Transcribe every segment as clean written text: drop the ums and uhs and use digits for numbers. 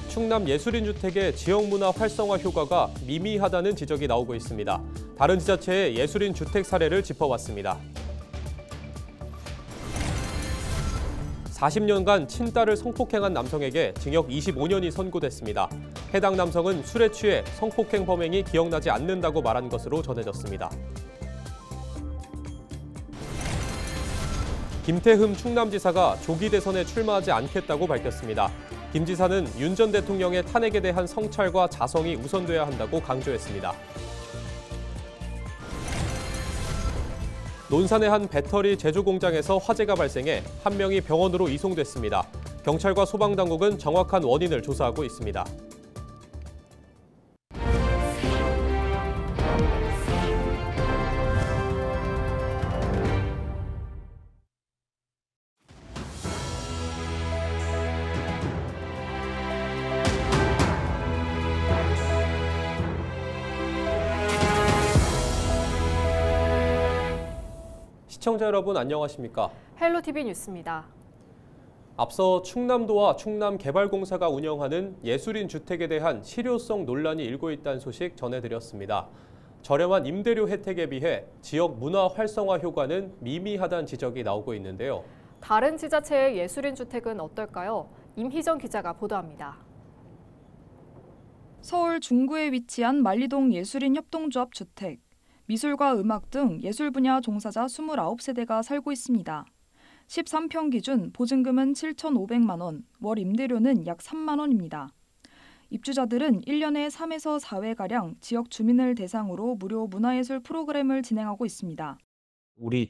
충남 예술인주택의 지역문화 활성화 효과가 미미하다는 지적이 나오고 있습니다. 다른 지자체의 예술인 주택 사례를 짚어봤습니다. 40년간 친딸을 성폭행한 남성에게 징역 25년이 선고됐습니다. 해당 남성은 술에 취해 성폭행 범행이 기억나지 않는다고 말한 것으로 전해졌습니다. 김태흠 충남지사가 조기 대선에 출마하지 않겠다고 밝혔습니다. 김 지사는 윤 전 대통령의 탄핵에 대한 성찰과 자성이 우선돼야 한다고 강조했습니다. 논산의 한 배터리 제조 공장에서 화재가 발생해 한 명이 병원으로 이송됐습니다. 경찰과 소방당국은 정확한 원인을 조사하고 있습니다. 시청자 여러분 안녕하십니까? 헬로티비 뉴스입니다. 앞서 충남도와 충남개발공사가 운영하는 예술인 주택에 대한 실효성 논란이 일고 있다는 소식 전해드렸습니다. 저렴한 임대료 혜택에 비해 지역 문화 활성화 효과는 미미하다는 지적이 나오고 있는데요. 다른 지자체의 예술인 주택은 어떨까요? 임희정 기자가 보도합니다. 서울 중구에 위치한 만리동 예술인 협동조합 주택. 미술과 음악 등 예술 분야 종사자 29세대가 살고 있습니다. 13평 기준 보증금은 7,500만 원, 월 임대료는 약 3만 원입니다. 입주자들은 1년에 3에서 4회가량 지역 주민을 대상으로 무료 문화예술 프로그램을 진행하고 있습니다. 우리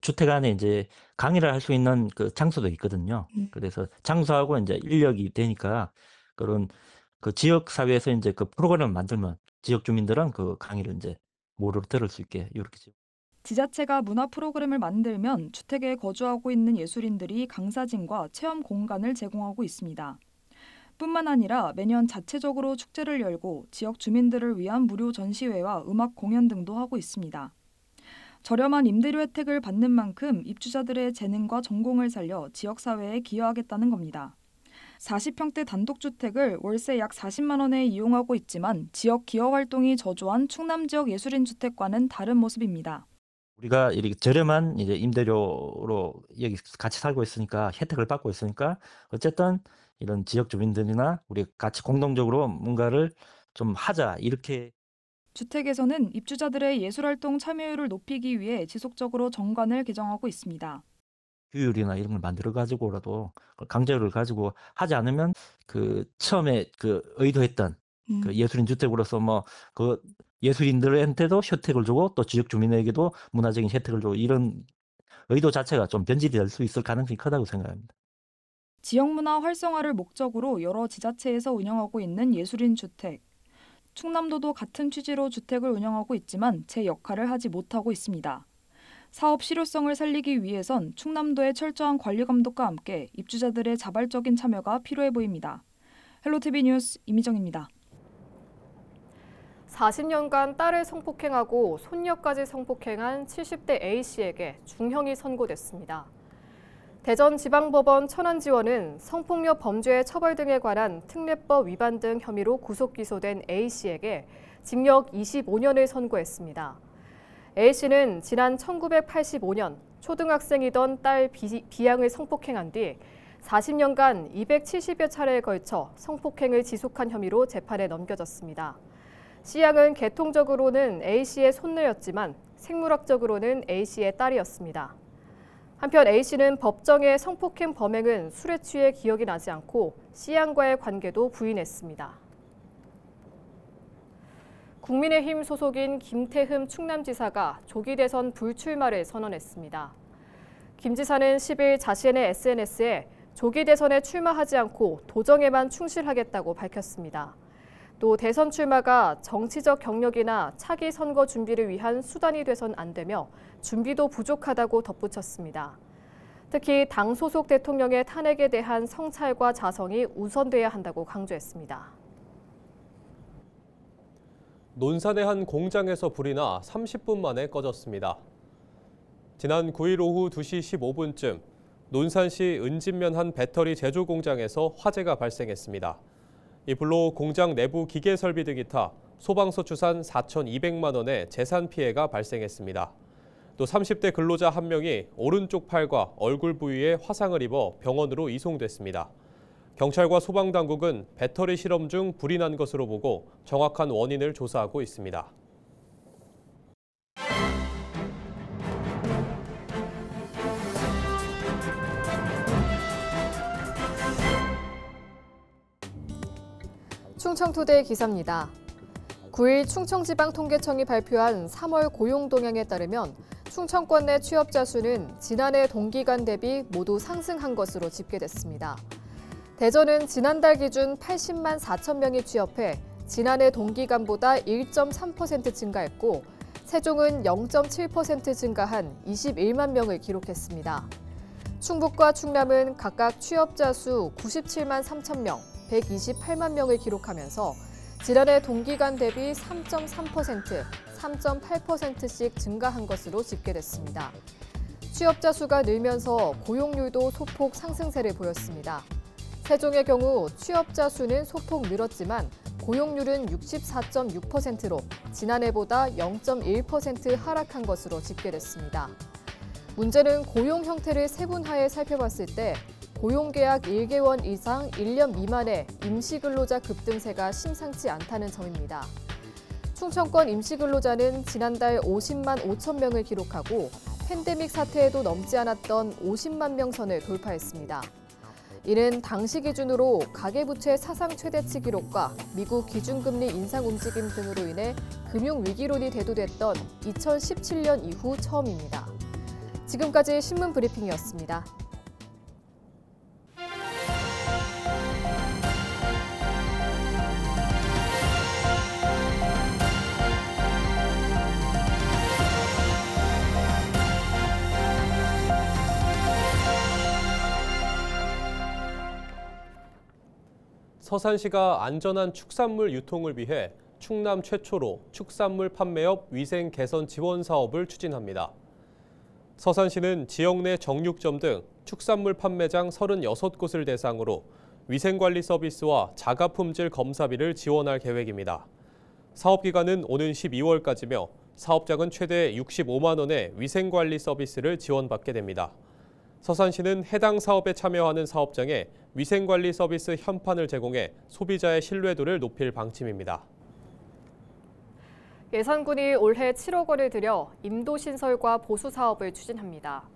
주택 안에 이제 강의를 할 수 있는 장소도 있거든요. 그래서 장소하고 이제 인력이 되니까 그런 지역 사회에서 이제 프로그램을 만들면 지역 주민들은 강의를 이제 무료로 들을 수 있게 이렇게. 지자체가 문화 프로그램을 만들면 주택에 거주하고 있는 예술인들이 강사진과 체험 공간을 제공하고 있습니다. 뿐만 아니라 매년 자체적으로 축제를 열고 지역 주민들을 위한 무료 전시회와 음악 공연 등도 하고 있습니다. 저렴한 임대료 혜택을 받는 만큼 입주자들의 재능과 전공을 살려 지역사회에 기여하겠다는 겁니다. 40평대 단독주택을 월세 약 40만 원에 이용하고 있지만 지역 기여 활동이 저조한 충남 지역 예술인 주택과는 다른 모습입니다. 우리가 이렇게 저렴한 이제 임대료로 여기 같이 살고 있으니까 혜택을 받고 있으니까 어쨌든 이런 지역 주민들이나 우리 같이 공동적으로 뭔가를 좀 하자 이렇게. 주택에서는 입주자들의 예술활동 참여율을 높이기 위해 지속적으로 정관을 개정하고 있습니다. 규율이나 이런 걸 만들어 가지고라도 강제를 가지고 하지 않으면 처음에 의도했던 예술인 주택으로서 예술인들한테도 혜택을 주고 또 지역 주민에게도 문화적인 혜택을 주고 이런 의도 자체가 좀 변질이 될 수 있을 가능성이 크다고 생각합니다. 지역 문화 활성화를 목적으로 여러 지자체에서 운영하고 있는 예술인 주택. 충남도도 같은 취지로 주택을 운영하고 있지만 제 역할을 하지 못하고 있습니다. 사업 실효성을 살리기 위해선 충남도의 철저한 관리 감독과 함께 입주자들의 자발적인 참여가 필요해 보입니다. 헬로티비 뉴스 임희정입니다. 40년간 딸을 성폭행하고 손녀까지 성폭행한 70대 A씨에게 중형이 선고됐습니다. 대전지방법원 천안지원은 성폭력 범죄 처벌 등에 관한 특례법 위반 등 혐의로 구속 기소된 A씨에게 징역 25년을 선고했습니다. A씨는 지난 1985년 초등학생이던 딸 B양을 성폭행한 뒤 40년간 270여 차례에 걸쳐 성폭행을 지속한 혐의로 재판에 넘겨졌습니다. C양은 계통적으로는 A씨의 손녀였지만 생물학적으로는 A씨의 딸이었습니다. 한편 A씨는 법정의 성폭행 범행은 술에 취해 기억이 나지 않고 C양과의 관계도 부인했습니다. 국민의힘 소속인 김태흠 충남지사가 조기 대선 불출마를 선언했습니다. 김 지사는 10일 자신의 SNS에 조기 대선에 출마하지 않고 도정에만 충실하겠다고 밝혔습니다. 또 대선 출마가 정치적 경력이나 차기 선거 준비를 위한 수단이 돼선 안 되며 준비도 부족하다고 덧붙였습니다. 특히 당 소속 대통령의 탄핵에 대한 성찰과 자성이 우선돼야 한다고 강조했습니다. 논산의 한 공장에서 불이 나 30분 만에 꺼졌습니다. 지난 9일 오후 2시 15분쯤 논산시 은진면 한 배터리 제조 공장에서 화재가 발생했습니다. 이 불로 공장 내부 기계 설비 등이 타 소방서 추산 4,200만 원의 재산 피해가 발생했습니다. 또 30대 근로자 한 명이 오른쪽 팔과 얼굴 부위에 화상을 입어 병원으로 이송됐습니다. 경찰과 소방당국은 배터리 실험 중 불이 난 것으로 보고 정확한 원인을 조사하고 있습니다. 충청토대 기사입니다. 9일 충청지방통계청이 발표한 3월 고용동향에 따르면 충청권 내 취업자 수는 지난해 동기간 대비 모두 상승한 것으로 집계됐습니다. 대전은 지난달 기준 80만 4천 명이 취업해 지난해 동기간보다 1.3% 증가했고 세종은 0.7% 증가한 21만 명을 기록했습니다. 충북과 충남은 각각 취업자 수 97만 3천 명, 128만 명을 기록하면서 지난해 동기간 대비 3.3%, 3.8%씩 증가한 것으로 집계됐습니다. 취업자 수가 늘면서 고용률도 소폭 상승세를 보였습니다. 세종의 경우 취업자 수는 소폭 늘었지만 고용률은 64.6%로 지난해보다 0.1% 하락한 것으로 집계됐습니다. 문제는 고용 형태를 세분화해 살펴봤을 때 고용계약 1개월 이상 1년 미만의 임시근로자 급등세가 심상치 않다는 점입니다. 충청권 임시근로자는 지난달 50만 5천 명을 기록하고 팬데믹 사태에도 넘지 않았던 50만 명 선을 돌파했습니다. 이는 당시 기준으로 가계부채 사상 최대치 기록과 미국 기준금리 인상 움직임 등으로 인해 금융위기론이 대두됐던 2017년 이후 처음입니다. 지금까지 신문 브리핑이었습니다. 서산시가 안전한 축산물 유통을 위해 충남 최초로 축산물 판매업 위생 개선 지원 사업을 추진합니다. 서산시는 지역 내 정육점 등 축산물 판매장 36곳을 대상으로 위생관리 서비스와 자가품질 검사비를 지원할 계획입니다. 사업기간은 오는 12월까지며 사업장은 최대 65만 원의 위생관리 서비스를 지원받게 됩니다. 서산시는 해당 사업에 참여하는 사업장에 위생관리 서비스 현판을 제공해 소비자의 신뢰도를 높일 방침입니다. 예산군이 올해 7억 원을 들여 임도 신설과 보수 사업을 추진합니다.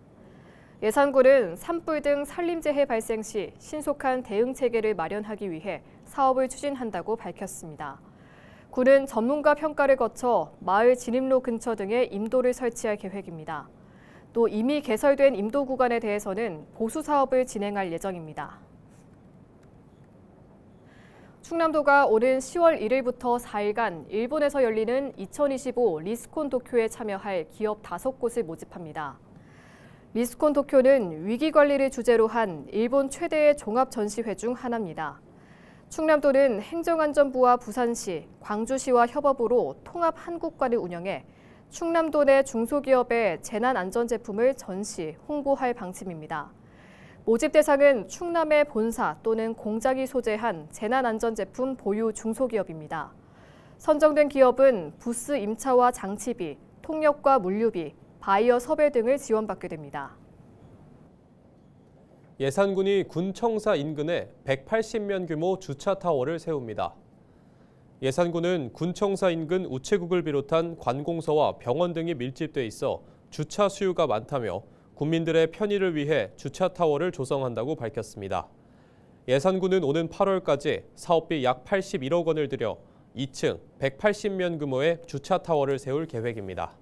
예산군은 산불 등 산림재해 발생 시 신속한 대응 체계를 마련하기 위해 사업을 추진한다고 밝혔습니다. 군은 전문가 평가를 거쳐 마을 진입로 근처 등에 임도를 설치할 계획입니다. 또 이미 개설된 임도 구간에 대해서는 보수 사업을 진행할 예정입니다. 충남도가 오는 10월 1일부터 4일간 일본에서 열리는 2025 리스콘 도쿄에 참여할 기업 5곳을 모집합니다. 리스콘 도쿄는 위기 관리를 주제로 한 일본 최대의 종합 전시회 중 하나입니다. 충남도는 행정안전부와 부산시, 광주시와 협업으로 통합 한국관을 운영해 충남도 내 중소기업의 재난안전 제품을 전시, 홍보할 방침입니다. 모집 대상은 충남의 본사 또는 공장이 소재한 재난안전 제품 보유 중소기업입니다. 선정된 기업은 부스 임차와 장치비, 통역과 물류비, 바이어 섭외 등을 지원받게 됩니다. 예산군이 군청사 인근에 180면 규모 주차타워를 세웁니다. 예산군은 군청사 인근 우체국을 비롯한 관공서와 병원 등이 밀집돼 있어 주차 수요가 많다며 국민들의 편의를 위해 주차타워를 조성한다고 밝혔습니다. 예산군은 오는 8월까지 사업비 약 81억 원을 들여 2층 180면 규모의 주차타워를 세울 계획입니다.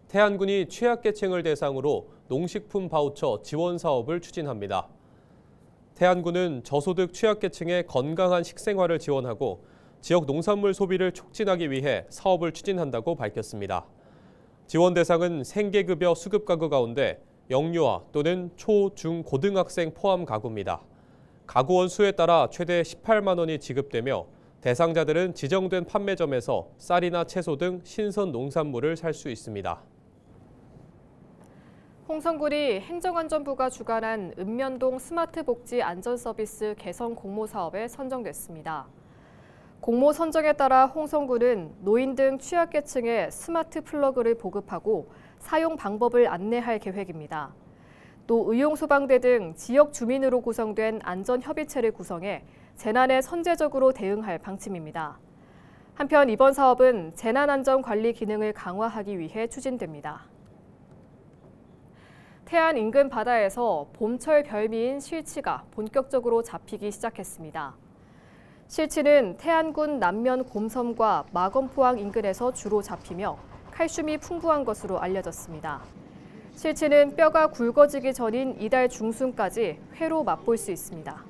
태안군이 취약계층을 대상으로 농식품 바우처 지원 사업을 추진합니다. 태안군은 저소득 취약계층의 건강한 식생활을 지원하고 지역 농산물 소비를 촉진하기 위해 사업을 추진한다고 밝혔습니다. 지원 대상은 생계급여 수급 가구 가운데 영유아 또는 초, 중, 고등학생 포함 가구입니다. 가구원 수에 따라 최대 18만 원이 지급되며 대상자들은 지정된 판매점에서 쌀이나 채소 등 신선 농산물을 살 수 있습니다. 홍성군이 행정안전부가 주관한 읍면동 스마트복지 안전서비스 개선 공모 사업에 선정됐습니다. 공모 선정에 따라 홍성군은 노인 등 취약계층에 스마트 플러그를 보급하고 사용 방법을 안내할 계획입니다. 또 의용소방대 등 지역 주민으로 구성된 안전협의체를 구성해 재난에 선제적으로 대응할 방침입니다. 한편 이번 사업은 재난안전관리 기능을 강화하기 위해 추진됩니다. 태안 인근 바다에서 봄철 별미인 실치가 본격적으로 잡히기 시작했습니다. 실치는 태안군 남면 곰섬과 마건포항 인근에서 주로 잡히며 칼슘이 풍부한 것으로 알려졌습니다. 실치는 뼈가 굵어지기 전인 이달 중순까지 회로 맛볼 수 있습니다.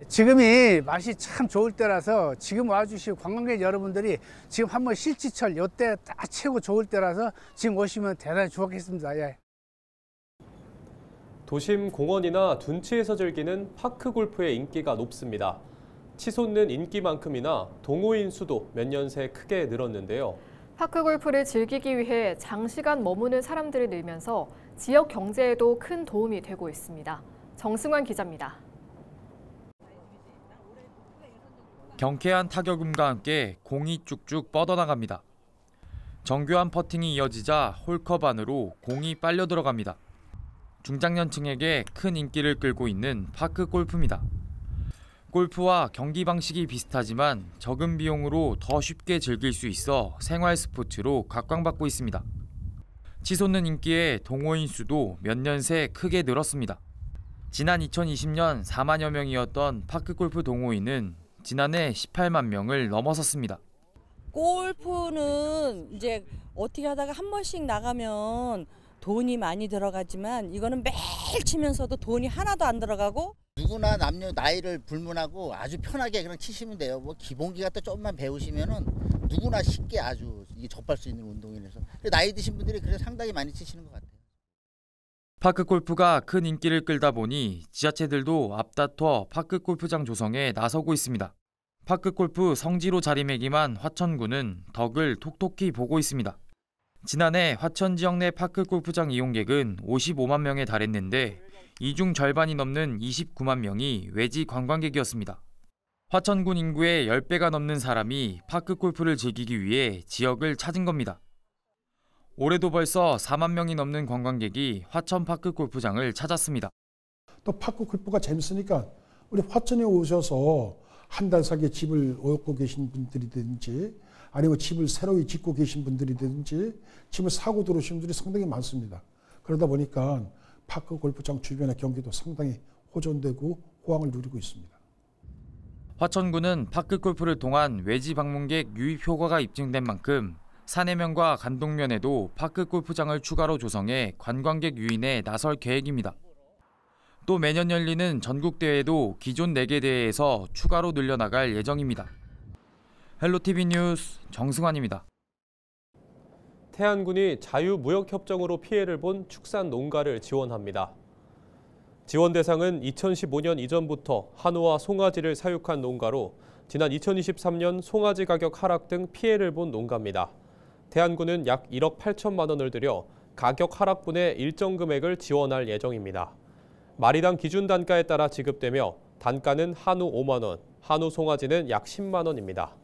지금이 맛이 참 좋을 때라서 지금 와주신 관광객 여러분들이 지금 한번 실치철 이때 딱 최고 좋을 때라서 지금 오시면 대단히 좋겠습니다. 예. 도심 공원이나 둔치에서 즐기는 파크 골프의 인기가 높습니다. 치솟는 인기만큼이나 동호인 수도 몇 년 새 크게 늘었는데요. 파크 골프를 즐기기 위해 장시간 머무는 사람들이 늘면서 지역 경제에도 큰 도움이 되고 있습니다. 정승환 기자입니다. 경쾌한 타격음과 함께 공이 쭉쭉 뻗어나갑니다. 정교한 퍼팅이 이어지자 홀컵 안으로 공이 빨려 들어갑니다. 중장년층에게 큰 인기를 끌고 있는 파크 골프입니다. 골프와 경기 방식이 비슷하지만 적은 비용으로 더 쉽게 즐길 수 있어 생활 스포츠로 각광받고 있습니다. 치솟는 인기에 동호인 수도 몇 년 새 크게 늘었습니다. 지난 2020년 4만여 명이었던 파크 골프 동호인은 지난해 18만 명을 넘어섰습니다. 골프는 이제 어떻게 하다가 한 번씩 나가면 돈이 많이 들어가지만 이거는 매일 치면서도 돈이 하나도 안 들어가고 누구나 남녀 나이를 불문하고 아주 편하게 그냥 치시면 돼요. 뭐 기본기 갖다 조금만 배우시면은 누구나 쉽게 아주 접할 수 있는 운동이라서 나이 드신 분들이 그래서 상당히 많이 치시는 것 같아요. 파크 골프가 큰 인기를 끌다 보니 지자체들도 앞다퉈 파크 골프장 조성에 나서고 있습니다. 파크 골프 성지로 자리매김한 화천군은 덕을 톡톡히 보고 있습니다. 지난해 화천 지역 내 파크 골프장 이용객은 55만 명에 달했는데 이 중 절반이 넘는 29만 명이 외지 관광객이었습니다. 화천군 인구의 10배가 넘는 사람이 파크 골프를 즐기기 위해 지역을 찾은 겁니다. 올해도 벌써 4만 명이 넘는 관광객이 화천 파크 골프장을 찾았습니다. 또 파크 골프가 재밌으니까 우리 화천에 오셔서 한 달 살기 집을 얻고 계신 분들이든지 아니면 집을 새로 짓고 계신 분들이든지 집을 사고 들어오신 분들이 상당히 많습니다. 그러다 보니까 파크 골프장 주변의 경기도 상당히 호전되고 호황을 누리고 있습니다. 화천군은 파크 골프를 통한 외지 방문객 유입 효과가 입증된 만큼 산해면과 간동면에도 파크 골프장을 추가로 조성해 관광객 유인에 나설 계획입니다. 또 매년 열리는 전국대회도 기존 4개 대회에서 추가로 늘려나갈 예정입니다. 헬로티비 뉴스 정승환입니다. 태안군이 자유무역협정으로 피해를 본 축산 농가를 지원합니다. 지원 대상은 2015년 이전부터 한우와 송아지를 사육한 농가로 지난 2023년 송아지 가격 하락 등 피해를 본 농가입니다. 태안군은 약 1억 8천만 원을 들여 가격 하락분의 일정 금액을 지원할 예정입니다. 마리당 기준 단가에 따라 지급되며 단가는 한우 5만 원, 한우 송아지는 약 10만 원입니다.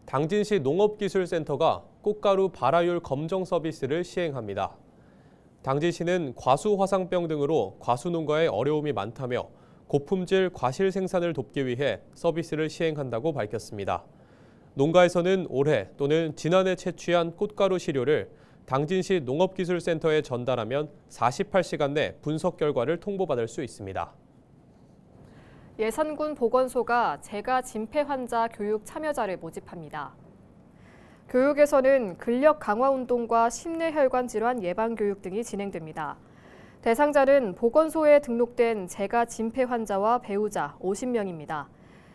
당진시 농업기술센터가 꽃가루 발화율 검정 서비스를 시행합니다. 당진시는 과수 화상병 등으로 과수 농가에 어려움이 많다며 고품질 과실 생산을 돕기 위해 서비스를 시행한다고 밝혔습니다. 농가에서는 올해 또는 지난해 채취한 꽃가루 시료를 당진시 농업기술센터에 전달하면 48시간 내 분석 결과를 통보받을 수 있습니다. 예산군 보건소가 재가 진폐 환자 교육 참여자를 모집합니다. 교육에서는 근력 강화 운동과 심뇌혈관 질환 예방 교육 등이 진행됩니다. 대상자는 보건소에 등록된 재가 진폐 환자와 배우자 50명입니다.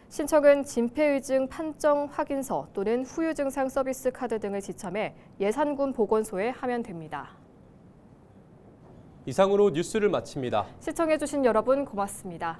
신청은 진폐의증 판정 확인서 또는 후유 증상 서비스 카드 등을 지참해 예산군 보건소에 하면 됩니다. 이상으로 뉴스를 마칩니다. 시청해주신 여러분 고맙습니다.